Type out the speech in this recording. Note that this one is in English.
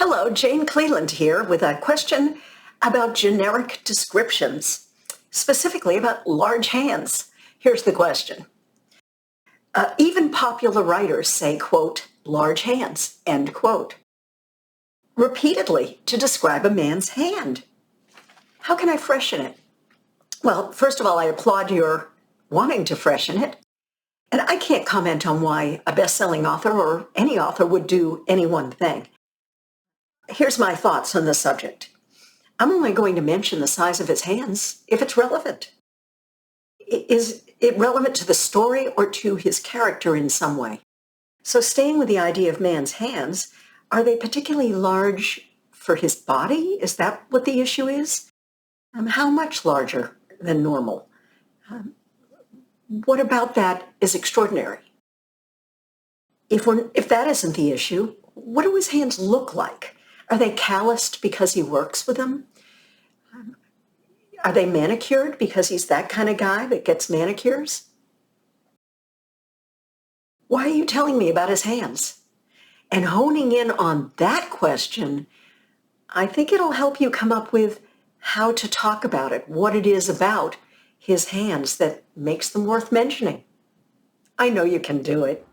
Hello, Jane Cleland here with a question about generic descriptions, specifically about large hands. Here's the question. Even popular writers say, quote, large hands, end quote, repeatedly to describe a man's hand. How can I freshen it? Well, first of all, I applaud your wanting to freshen it. And I can't comment on why a best-selling author or any author would do any one thing. Here's my thoughts on the subject. I'm only going to mention the size of his hands if it's relevant. Is it relevant to the story or to his character in some way? So staying with the idea of man's hands, are they particularly large for his body? Is that what the issue is? How much larger than normal? What about that is extraordinary? If that isn't the issue, what do his hands look like? Are they calloused because he works with them? Are they manicured because he's that kind of guy that gets manicures? Why are you telling me about his hands? And honing in on that question, I think it'll help you come up with how to talk about it, what it is about his hands that makes them worth mentioning. I know you can do it.